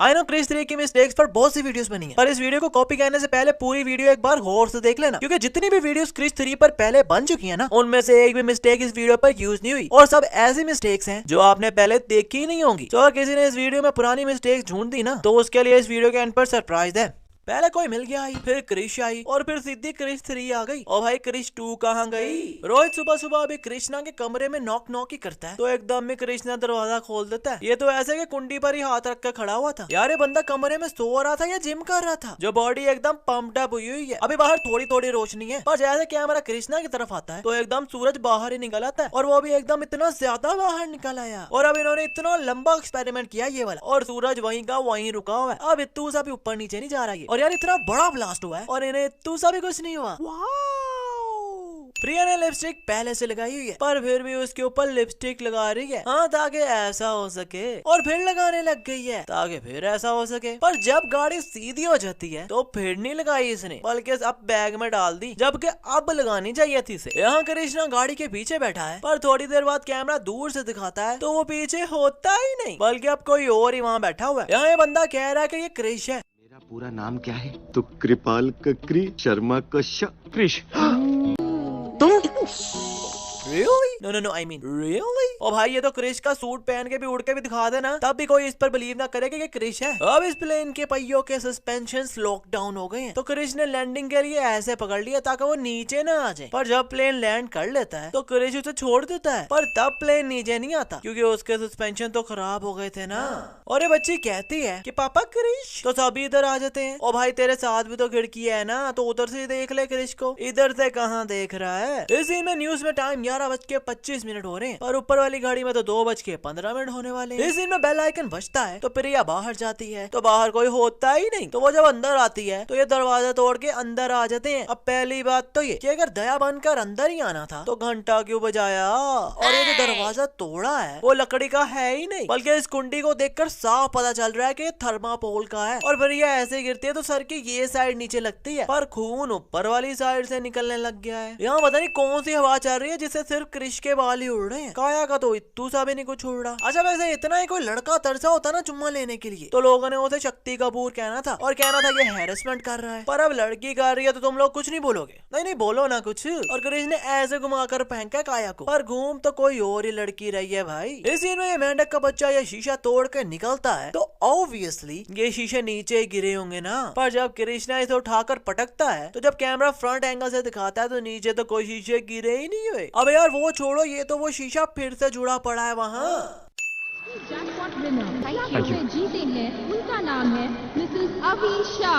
I know Krrish 3 की mistakes पर बहुत सी वीडियोस बनी है, पर इस वीडियो को कॉपी करने से पहले पूरी वीडियो एक बार गौर से देख लेना, क्योंकि जितनी भी वीडियोस क्रिश 3 पर पहले बन चुकी है ना, उनमें से एक भी मिस्टेक इस वीडियो पर यूज नहीं हुई, और सब ऐसी मिस्टेक्स हैं जो आपने पहले देखी ही नहीं होंगी। तो अगर किसी ने इस वीडियो में पुरानी मिस्टेक्स ढूंढ दी ना, तो उसके लिए इस वीडियो के एंड पर सरप्राइज है। पहले कोई मिल गया आई, फिर क्रिश आई, और फिर सीधी क्रिश 3 आ गई। और भाई क्रिश 2 कहाँ गई? रोहित सुबह सुबह अभी कृष्णा के कमरे में नॉक नॉक ही करता है, तो एकदम में कृष्णा दरवाजा खोल देता है। ये तो ऐसे कि कुंडी पर ही हाथ रख कर खड़ा हुआ था। यार ये बंदा कमरे में सो रहा था या जिम कर रहा था? जो बॉडी एकदम पंप्ड अप हुई है। अभी बाहर थोड़ी थोड़ी रोशनी है, पर जैसे कैमरा कृष्णा की तरफ आता है तो एकदम सूरज बाहर ही निकल आता है, और वो भी एकदम इतना ज्यादा बाहर निकल आया। और अब इन्होंने इतना लंबा एक्सपेरिमेंट किया ये वाला, और सूरज वहीं का वहीं रुका हुआ है। अब इतू सा भी ऊपर नीचे नहीं जा रहा है। और यार इतना बड़ा ब्लास्ट हुआ है और इन्हें इतू सा भी कुछ नहीं हुआ। प्रिया ने लिपस्टिक पहले से लगाई हुई है, पर फिर भी उसके ऊपर लिपस्टिक लगा रही है, हाँ ताकि ऐसा हो सके, और फिर लगाने लग गई है ताकि फिर ऐसा हो सके। पर जब गाड़ी सीधी हो जाती है तो फिर नहीं लगाई इसने, बल्कि अब बैग में डाल दी, जबकि अब लगानी चाहिए थी इसे। यहाँ कृष्णा गाड़ी के पीछे बैठा है, पर थोड़ी देर बाद कैमरा दूर से दिखाता है तो वो पीछे होता ही नहीं, बल्कि अब कोई और ही वहाँ बैठा हुआ है। यहाँ ये बंदा कह रहा है कि ये क्रिश है। मेरा पूरा नाम क्या है? तो कृपाल ककरी Sharma Krrish. Really? No, I mean really? और भाई ये तो क्रिश का सूट पहन के भी उड़ के भी दिखा देना, तब भी कोई इस पर बिलीव ना करे कि ये क्रिश है। अब इस प्लेन के पहियों के सस्पेंशंस लॉकडाउन हो गए हैं, तो क्रिश ने लैंडिंग के लिए ऐसे पकड़ लिया ताकि वो नीचे ना आ जाए। पर जब प्लेन लैंड कर लेता है तो क्रिश उसे छोड़ देता है, पर तब प्लेन नीचे नहीं आता क्योंकि उसके सस्पेंशन तो खराब हो गए थे ना। और ये बच्ची कहती है कि पापा क्रिश, तो सभी इधर आ जाते हैं। और भाई तेरे साथ भी तो खिड़की है ना, तो उधर से देख ले क्रिश को, इधर से कहाँ देख रहा है। इस सीन में न्यूज में टाइम 11:25 हो रहे हैं, पर ऊपर वाली घड़ी में तो 2:15 होने वाले हैं। इस दिन में बेल आइकन बजता है तो प्रिया बाहर जाती है, तो बाहर कोई होता ही नहीं। तो वो जब अंदर आती है तो ये दरवाजा तोड़ के अंदर आ जाते हैं। अब पहली बात तो ये कि अगर दया बनकर अंदर ही आना था तो घंटा क्यों बजाया? और ये जो दरवाजा तोड़ा है वो लकड़ी का है ही नहीं, बल्कि इस कुंडी को देखकर साफ पता चल रहा है कि थर्मापोल का है। और प्रिया ऐसे गिरती है तो सर की ये साइड नीचे लगती है, पर खून ऊपर वाली साइड से निकलने लग गया है। यहाँ पता नहीं कौन सी हवा चल रही है जिससे सिर्फ क्रिश के बाल ही उड़ रहे हैं, काया का तो इत्तू सा भी नहीं कुछ उड़ रहा। अच्छा वैसे इतना ही कोई लड़का तरसा होता ना चुम्मा लेने के लिए तो लोगों ने उसे शक्ति कपूर कहना था, और कहना था ये हैरेसमेंट कर रहा है। पर अब लड़की कर रही है तो तुम लोग कुछ नहीं बोलोगे? नहीं बोलो ना कुछ। और क्रिश ने ऐसे घुमाकर फेंका काया को, पर घूम तो कोई और ही लड़की रही है भाई। इस सीन में ये मेंढक का बच्चा ये शीशा तोड़ के निकलता है, तो ऑब्वियसली ये शीशे नीचे गिरे होंगे ना। पर जब कृष्णा इसे उठाकर पटकता है तो जब कैमरा फ्रंट एंगल से दिखाता है तो नीचे तो कोई शीशे गिरे ही नहीं हुए। अब यार वो छोड़ो, ये तो वो शीशा फिर से जुड़ा पड़ा है वहाँ। जैकपॉट विनर जीते हैं, उनका नाम है मिसेस अवीशा।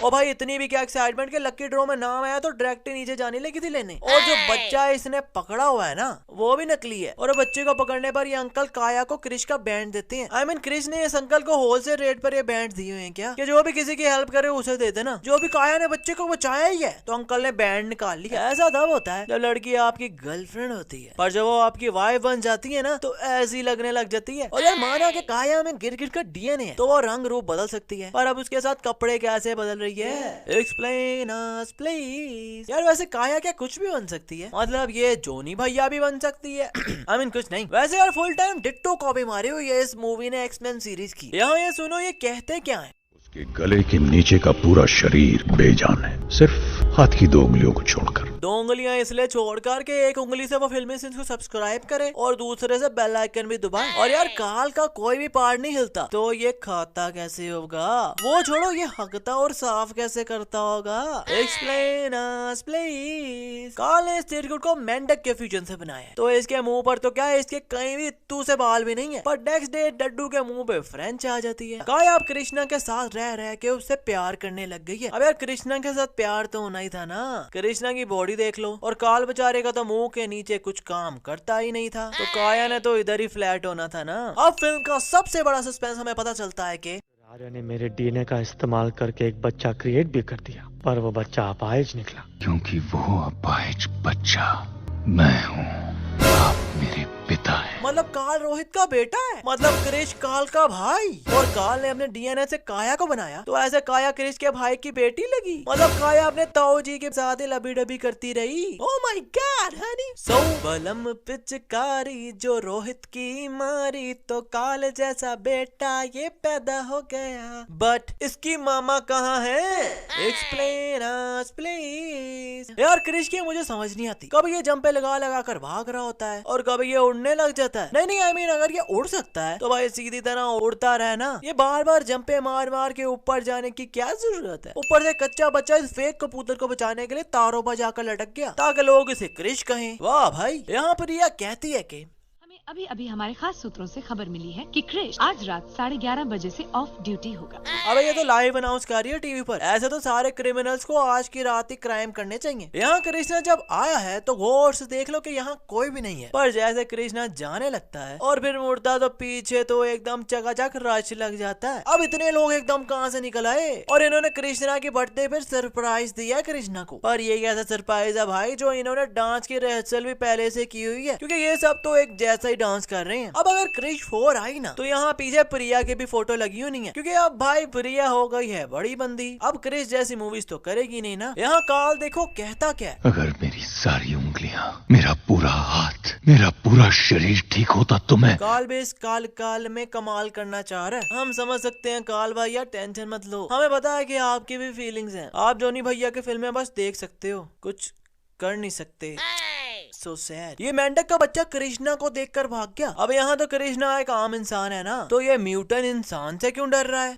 और भाई इतनी भी क्या एक्साइटमेंट के लकी ड्रॉ में नाम आया तो डायरेक्ट नीचे जाने लगी थी लेने। और जो बच्चा इसने पकड़ा हुआ है ना वो भी नकली है, और बच्चे को पकड़ने पर ये अंकल काया को क्रिश का बैंड देते हैं। I mean, क्रिश ने इस अंकल को होलसेल रेट पर ये बैंड दिए हुए हैं क्या, कि जो भी किसी की हेल्प करे उसे दे देना। जो भी काया ने बच्चे को बचाया ही है तो अंकल ने बैंड निकाल लिया। ऐसा तब होता है जब लड़की आपकी गर्लफ्रेंड होती है, पर जब वो आपकी वाइफ बन जाती है ना तो ऐसी लगने लग जाती है। और यार माना कि काया में गिर गिर कर डीएनए है तो वो रंग रूप बदल सकती है, पर अब उसके साथ कपड़े कैसे बदल रही है? Explain us please। यार वैसे काया क्या कुछ भी बन सकती है, मतलब ये जोनी भैया भी बन सकती है। I mean, कुछ नहीं। वैसे यार फुल टाइम डिट्टो कॉपी मारी हुई है इस मूवी ने एक्समेन सीरीज की। यहाँ ये सुनो ये कहते क्या है। उसके गले के नीचे का पूरा शरीर बेजान है, सिर्फ हाथ की 2 उंगलियों को छोड़कर। 2 उंगलियां इसलिए छोड़कर के एक उंगली से वो फिल्मी सीन्स को सब्सक्राइब करे और दूसरे से बेल आइकन भी दबाए। और यार काल का कोई भी पार्ट नहीं हिलता तो ये खाता कैसे होगा? वो छोड़ो, ये हगता और साफ कैसे करता होगा? Explain us please. काल ने इस तिरकुट को मेंढक के फ्यूजन से बनाया है, तो इसके मुंह पर तो क्या है, इसके कहीं भी इत्तू से बाल भी नहीं है, पर नेक्स्ट डे डड्डू के मुंह पे फ्रेंच आ जाती है। काया अब कृष्णा के साथ रह के उससे प्यार करने लग गई है। अब यार कृष्णा के साथ प्यार तो होना ही था ना। कृष्णा की बॉडी देख लो, और काल बेचारे का तो मुंह के नीचे कुछ काम करता ही नहीं था, तो काया ने तो इधर ही फ्लैट होना था ना। अब फिल्म का सबसे बड़ा सस्पेंस हमें पता चलता है कि आर्य ने मेरे डीएनए का इस्तेमाल करके एक बच्चा क्रिएट भी कर दिया, पर वो बच्चा अपाहिज निकला, क्योंकि वो अपाहिज बच्चा मैं हूँ। आप मेरे पिता हैं। मतलब काल रोहित का बेटा है, मतलब क्रिश काल का भाई। और काल ने अपने डीएनए से काया को बनाया, तो ऐसे काया क्रिश के भाई की बेटी लगी। मतलब काया अपने ताऊ जी के साथ ही लबी डबी करती रही। Oh my god honey. So बलम पिचकारी जो रोहित की मारी, तो काल जैसा बेटा ये पैदा हो गया। बट इसकी मामा कहाँ है? Explain us please. यार क्रिश की मुझे समझ नहीं आती, कभी ये जंपे लगा लगा कर भाग रहा होता है और कभी ये उड़ने लग जाता है। नहीं आई मीन अगर ये उड़ सकता है तो भाई सीधी तरह उड़ता रहे ना। ये बार बार जंपे मार मार के ऊपर जाने की क्या जरूरत है? ऊपर से कच्चा बच्चा इस फेक कबूतर को बचाने के लिए तारों पर जाकर लटक गया ताकि लोग इसे क्रिश कहें। वाह भाई। यहाँ पर यह कहती है कि अभी अभी हमारे खास सूत्रों से खबर मिली है कि क्रिश आज रात 11:30 बजे से ऑफ ड्यूटी होगा। अबे ये तो लाइव अनाउंस कर रही है टीवी पर। ऐसे तो सारे क्रिमिनल्स को आज की रात ही क्राइम करने चाहिए। यहाँ कृष्णा जब आया है तो गौर से देख लो कि यहाँ कोई भी नहीं है, पर जैसे कृष्णा जाने लगता है और फिर मुड़ता तो पीछे तो एकदम चकाचक रश लग जाता है। अब इतने लोग एकदम कहाँ से निकल आए और इन्होंने कृष्णा की बर्थडे पर सरप्राइज दिया कृष्णा को। पर ये कैसा सरप्राइज है भाई जो इन्होंने डांस की रिहर्सल भी पहले से की हुई है, क्योंकि ये सब तो एक जैसा ही डांस कर रहे हैं। अब अगर क्रिश 4 आई ना तो यहाँ पीछे प्रिया की भी फोटो लगी हुई नहीं है, क्योंकि अब भाई प्रिया हो गई है बड़ी बंदी। अब क्रिश जैसी मूवीज तो करेगी नहीं ना। यहाँ काल देखो कहता क्या है, अगर मेरी सारी उंगलियां, मेरा पूरा हाथ, मेरा पूरा शरीर ठीक होता तो मैं। काल बेस काल में कमाल करना चाह रहा है। हम समझ सकते हैं काल भाई, यार टेंशन मत लो, हमें पता है कि आपकी भी फीलिंग्स हैं। आप जॉनी भैया के फिल्में बस देख सकते हो, कुछ कर नहीं सकते। So sad। ये मेंढक का बच्चा कृष्णा को देखकर भाग गया। अब यहाँ तो कृष्णा एक आम इंसान है ना, तो ये म्यूटेंट इंसान से क्यों डर रहा है?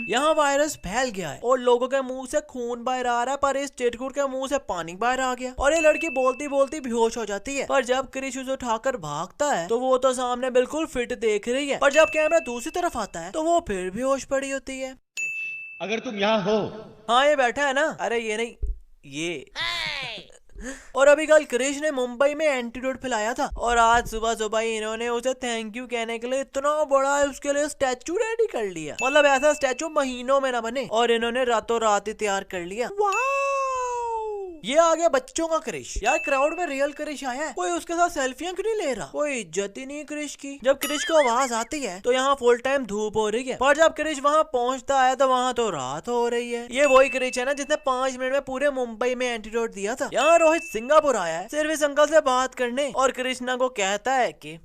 यहाँ वायरस फैल गया है और लोगों के मुंह से खून बाहर आ रहा है, पर इस चिटकुट के मुंह से पानी बाहर आ गया और ये लड़की बोलती बोलती बेहोश हो जाती है। पर जब क्रिश उसे उठाकर भागता है तो वो तो सामने बिल्कुल फिट देख रही है, पर जब कैमरा दूसरी तरफ आता है तो वो फिर बेहोश पड़ी होती है। अगर तुम यहाँ हो। हाँ ये बैठा है ना। अरे ये नहीं, ये और अभी कल क्रिश ने मुंबई में एंटीडोट फैलाया था और आज सुबह सुबह ही इन्होंने उसे थैंक यू कहने के लिए इतना बड़ा उसके लिए स्टैचू रेडी कर लिया। मतलब ऐसा स्टैचू महीनों में न बने और इन्होंने रातों रात ही तैयार कर लिया। ये आ गया बच्चों का क्रिश। यार क्राउड में रियल क्रिश आया है, कोई उसके साथ सेल्फियां क्यों नहीं ले रहा? कोई इज्जत ही नहीं क्रिश की। जब क्रिश को आवाज आती है तो यहाँ फुल टाइम धूप हो रही है, पर जब क्रिश वहाँ पहुँचता है तो वहाँ तो रात हो रही है। ये वही क्रिश है ना जिसने 5 मिनट में पूरे मुंबई में एंटीडोट दिया था। यहाँ रोहित सिंगापुर आया है सिर्फ इस अंकल से बात करने और कृष्णा को कहता है कि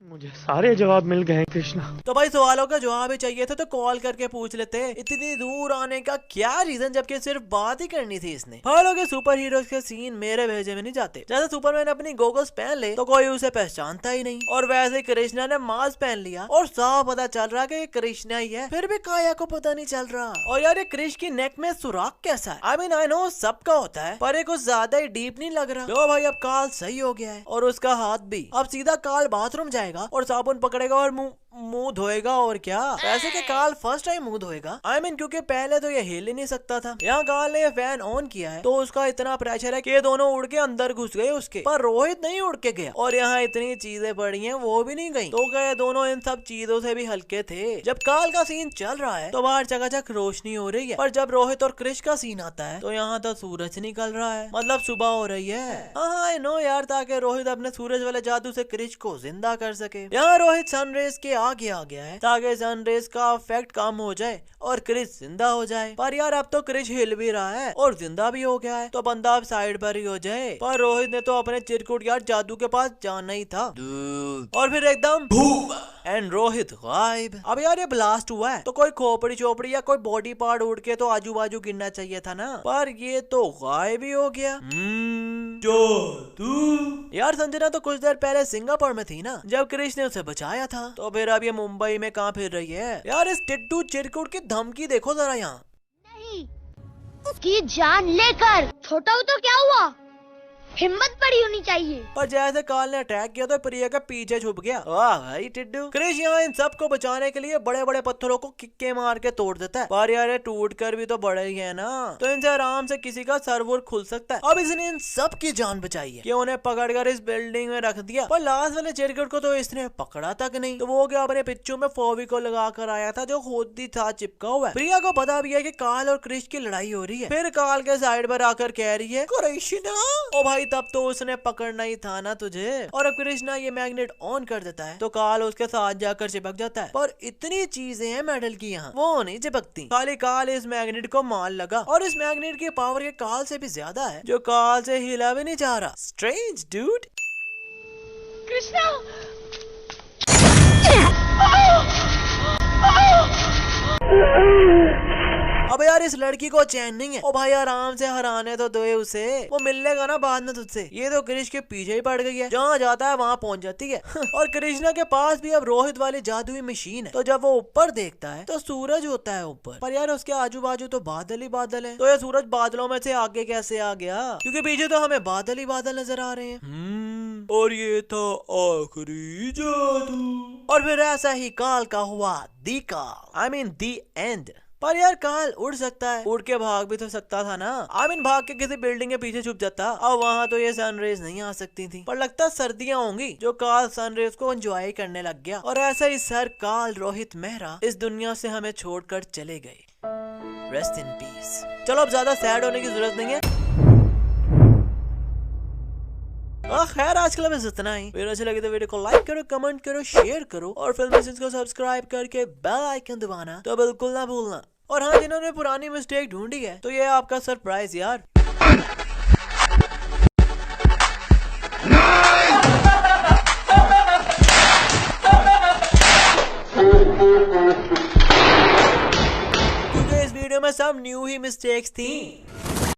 मुझे सारे जवाब मिल गए कृष्णा। तो भाई सवालों का जवाब ही चाहिए था तो कॉल करके पूछ लेते। इतनी दूर आने का क्या रीजन, जबकि सिर्फ बात ही करनी थी इसने। हालों के सुपर हीरोज के सीन मेरे भेजे में नहीं जाते। जैसे सुपरमैन अपनी गोगल्स पहन ले तो कोई उसे पहचानता ही नहीं, और वैसे कृष्णा ने मास्क पहन लिया और साफ पता चल रहा कि कृष्णा ही है, फिर भी काया को पता नहीं चल रहा। और यार ये क्रिश की नेक में सुराख कैसा है? आई मीन आई नो सबका होता है, पर ये कुछ ज्यादा ही डीप नहीं लग रहा। लो भाई अब काल सही हो गया है और उसका हाथ भी। अब सीधा काल बाथरूम जाएगा और साबुन पकड़ेगा और मुंह धोएगा। और क्या वैसे के काल फर्स्ट टाइम मुंह धोएगा, आई मीन क्योंकि पहले तो ये हिल ही नहीं सकता था। यहाँ काल ने फैन ऑन किया है तो उसका इतना प्रेशर है कि ये दोनों उड़ के अंदर घुस गए उसके, पर रोहित नहीं उड़ के गया। और यहाँ इतनी चीजें पड़ी हैं वो भी नहीं गई, तो गए दोनों इन सब चीजों से भी हल्के थे। जब काल का सीन चल रहा है तो बाहर चकाचक रोशनी हो रही है, पर जब रोहित और क्रिश का सीन आता है तो यहाँ तो सूरज निकल रहा है, मतलब सुबह हो रही है। हाँ आई नो यार, ताकि रोहित अपने सूरज वाले जादू से क्रिश को जिंदा कर सके। यहाँ रोहित सनरेज के आगे आ गया है ताकि सनरेज का इफेक्ट कम हो जाए और क्रिश जिंदा हो जाए। पर यार अब तो क्रिश हिल भी रहा है और जिंदा भी हो गया है, तो बंदा अब साइड पर ही हो जाए। पर रोहित ने तो अपने चिरकुट यार जादू के पास जाना ही था और फिर एकदम एंड रोहित गायब। अब यार ये ब्लास्ट हुआ है तो कोई खोपड़ी चोपड़ी या कोई बॉडी पार्ट उड़ के तो आजू बाजू गिरना चाहिए था ना, पर ये तो गायब ही हो गया। यार संजना तो कुछ देर पहले सिंगापुर में थी ना जब क्रिश ने उसे बचाया था, तो फिर अब ये मुंबई में कहाँ फिर रही है? यार इस टिट्टू चिरकुट की धमकी देखो जरा यहाँ। नहीं, उसकी जान लेकर। छोटा हो तो क्या हुआ, हिम्मत बड़ी होनी चाहिए। पर जैसे काल ने अटैक किया तो प्रिया के पीछे छुप गया। वाह भाई टिड्डू। क्रिश यहाँ इन सबको बचाने के लिए बड़े बड़े पत्थरों को किक्के मार के तोड़ देता है, पर यार टूट कर भी तो बड़े ही है ना, तो इनसे आराम से किसी का सर्वर खुल सकता है। अब इसने इन सब की जान बचाई है कि उन्हें पकड़कर इस बिल्डिंग में रख दिया, पर लास्ट वाले चिरकुट को तो इसने पकड़ा तक नहीं। तो वो क्या अपने पिच्चू में फोवी को लगा कर आया था जो खुद ही था चिपका हुआ है। प्रिया को पता भी है कि काल और क्रिश की लड़ाई हो रही है, फिर काल के साइड पर आकर कह रही है कृष्णा। ओ भाई तब तो उसने पकड़ना ही था ना तुझे। और अब कृष्णा ये मैग्नेट ऑन कर देता है तो काल उसके साथ जाकर चिपक जाता है। पर इतनी चीजें हैं मेटल की यहाँ, वो नहीं चिपकती। खाली काल इस मैग्नेट को मार लगा और इस मैग्नेट की पावर के काल से भी ज्यादा है, जो काल से हिला भी नहीं जा रहा। Strange dude. कृष्णा अब यार इस लड़की को चैन नहीं है। ओ भाई आराम से हराने तो दो उसे, वो मिल लेगा ना बाद में तुझसे। ये तो क्रिश के पीछे ही पड़ गई है, जहाँ जाता है वहाँ पहुँच जाती है। और कृष्णा के पास भी अब रोहित वाली जादुई मशीन है, तो जब वो ऊपर देखता है तो सूरज होता है ऊपर। पर यार उसके आजू बाजू तो बादल ही बादल है, तो ये सूरज बादलों में से आगे कैसे आ गया? क्योंकि पीछे तो हमें बादल ही बादल नजर आ रहे हैं। और ये था आखिरी जादू। और फिर ऐसा ही काल का हुआ दी काल, आई मीन दी एंड। पर यार काल उड़ सकता है, उड़ के भाग भी तो सकता था ना। आई मीन भाग के किसी बिल्डिंग के पीछे छुप जाता। अब वहाँ तो ये सनरेज नहीं आ सकती थी, पर लगता सर्दियाँ होंगी जो काल सनरेज को एंजॉय करने लग गया। और ऐसा ही सर काल रोहित मेहरा इस दुनिया से हमें छोड़कर चले गए। Rest in peace. चलो अब ज्यादा सैड होने की जरूरत नहीं है। खैर आज के लिए बस इतना ही। वीडियो अच्छी लगी तो वीडियो को लाइक करो, कमेंट करो, शेयर करो और फिल्म को सब्सक्राइब करके बेल आइकन दबाना तो बिल्कुल ना भूलना। और हाँ, जिन्होंने पुरानी मिस्टेक ढूंढी है तो ये आपका सरप्राइज यार। क्योंकि इस वीडियो में सब न्यू ही मिस्टेक्स थी।